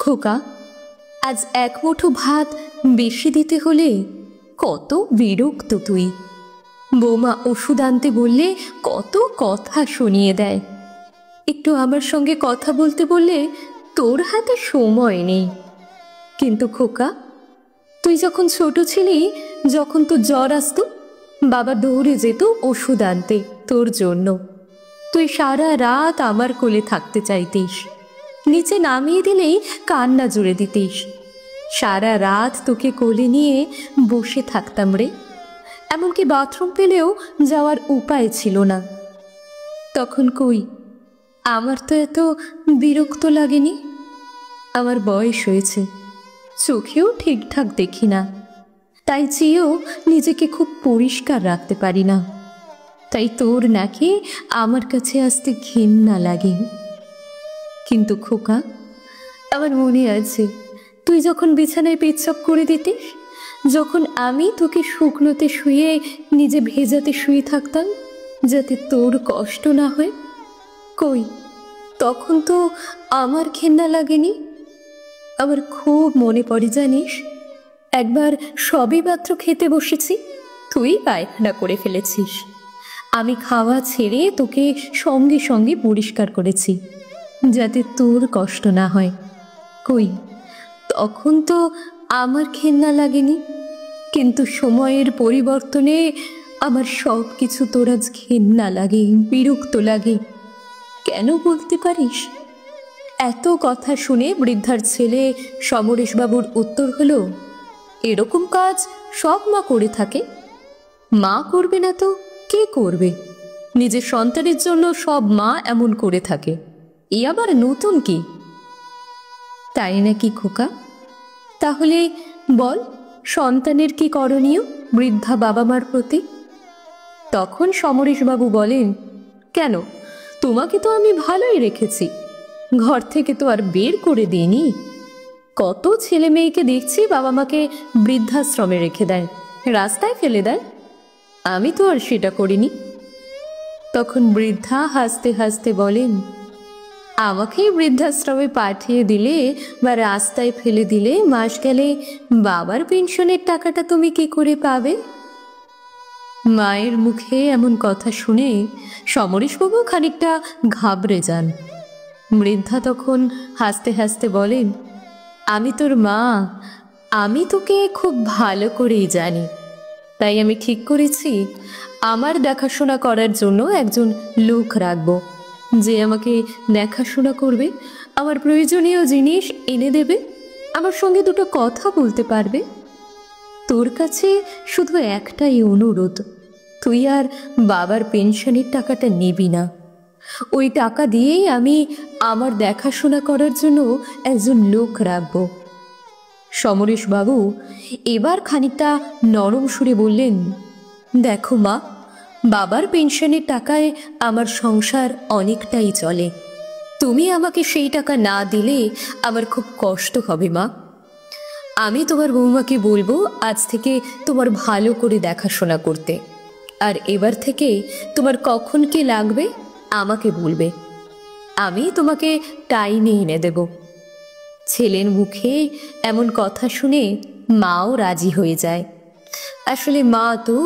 খোকা, আজ এক মুঠো ভাত বেশি দিতে হলে কত বিরক্ত তুই। বৌমা ওষুধ আনতে বললে কত কথা শুনিয়ে দেয়, একটু আমার সঙ্গে কথা বলতে বললে তোর হাতে সময় নেই। কিন্তু খোকা, তুই যখন ছোট ছিলি, যখন তোর জ্বর আসতো, বাবা দৌড়ে যেত ওষুধ আনতে তোর জন্য। তুই সারা রাত আমার কোলে থাকতে চাইতিস, নিচে নামিয়ে দিলেই কান্না জুড়ে দিতিস। সারা রাত তোকে কোলে নিয়ে বসে থাকতাম রে, এমনকি বাথরুম পেলেও যাওয়ার উপায় ছিল না। তখন কই আমার তো এত বিরক্ত লাগেনি। আমার বয়স হয়েছে, চোখেও ঠিকঠাক দেখি না, তাই চেয়েও নিজেকে খুব পরিষ্কার রাখতে পারি না। তাই তোর নাকি আমার কাছে আসতে ঘেন্না লাগে। কিন্তু খোকা, আমার মনে আছে তুই যখন বিছানায় পেচ্ছাপ করে দিতিস, যখন আমি তোকে শুকনোতে শুয়ে নিজে ভেজাতে শুয়ে থাকতাম যাতে তোর কষ্ট না হয়। কই তখন তো আমার ঘেন্না লাগেনি। আমার খুব মনে পড়ে জানিস, একবার সবে মাত্র খেতে বসেছি, তুই পায়খানা করে ফেলেছিস। আমি খাওয়া ছেড়ে তোকে সঙ্গে সঙ্গে পরিষ্কার করেছি যাতে তোর কষ্ট না হয়। কই তখন তো আমার ঘেন্না লাগেনি। কিন্তু সময়ের পরিবর্তনে আমার সব কিছু তোর আজ ঘেন্না লাগে, বিরক্ত লাগে। কেন বলতে পারিস? এত কথা শুনে বৃদ্ধার ছেলে সমরেশবাবুর উত্তর হলো, এরকম কাজ সব মা করে থাকে। মা করবে না তো কে করবে? নিজের সন্তানের জন্য সব মা এমন করে থাকে, এ আবার নতুন কি? তাই নাকি খোকা? তাহলে বল, সন্তানের কি করণীয় বৃদ্ধা বাবা মার প্রতি? তখন সমরেশবাবু বলেন, কেন, তোমাকে তো আমি ভালোই রেখেছি, ঘর থেকে তো আর বের করে দিইনি। কত ছেলে মেয়েকে দেখছি বাবা মাকে বৃদ্ধাশ্রমে রেখে দেয়, রাস্তায় ফেলে দেয়। আমি তো আর সেটা করিনি। তখন বৃদ্ধা হাসতে হাসতে বলেন, আমাকেই বৃদ্ধাশ্রমে পাঠিয়ে দিলে বা রাস্তায় ফেলে দিলে মাস গেলে বাবার পেনশনের টাকাটা তুমি কি করে পাবে? মায়ের মুখে এমন কথা শুনে সমরেশবাবু খানিকটা ঘাবড়ে যান। বৃদ্ধা তখন হাসতে হাসতে বলেন, আমি তোর মা, আমি তোকে খুব ভালো করেই জানি। তাই আমি ঠিক করেছি আমার দেখাশোনা করার জন্য একজন লোক রাখবো, যে আমাকে দেখাশোনা করবে, আমার প্রয়োজনীয় জিনিস এনে দেবে, আমার সঙ্গে দুটো কথা বলতে পারবে। তোর কাছে শুধু একটাই অনুরোধ, তুই আর বাবার পেনশনের টাকাটা নিবি না। ওই টাকা দিয়েই আমি আমার দেখাশোনা করার জন্য একজন লোক রাখবো। সমরেশবাবু এবার খানিকটা নরম সুরে বললেন, দেখো মা, বাবার পেনশনের টাকায় আমার সংসার অনেকটাই চলে। তুমি আমাকে সেই টাকা না দিলে আমার খুব কষ্ট হবে মা। আমি তোমার বৌমাকে বলবো আজ থেকে তোমার ভালো করে দেখাশোনা করতে, আর এবার থেকে তোমার কখন কি লাগবে আমাকে বলবে, আমি তোমাকে টাইমে এনে দেব। ছেলের মুখে এমন কথা শুনে মাও রাজি হয়ে যায়। আসলে মা তো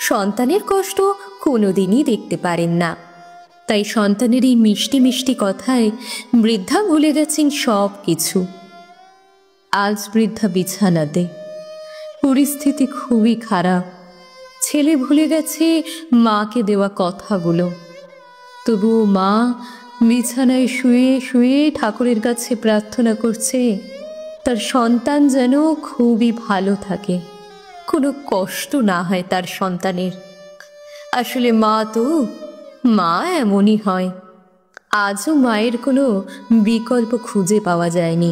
সন্তানের কষ্ট কোনোদিনই দেখতে পারেন না, তাই সন্তানের এই মিষ্টি মিষ্টি কথায় বৃদ্ধা ভুলে গেছেন সব কিছু। আজ বৃদ্ধা বিছানাতে, পরিস্থিতি খুবই খারাপ। ছেলে ভুলে গেছে মাকে দেওয়া কথাগুলো, তবুও মা বিছানায় শুয়ে শুয়ে ঠাকুরের কাছে প্রার্থনা করছে তার সন্তান যেন খুবই ভালো থাকে, কোনো কষ্ট না হয় তার সন্তানের। আসলে মা এমনই হয়। আজও মায়ের কোনো বিকল্প খুঁজে পাওয়া যায়নি।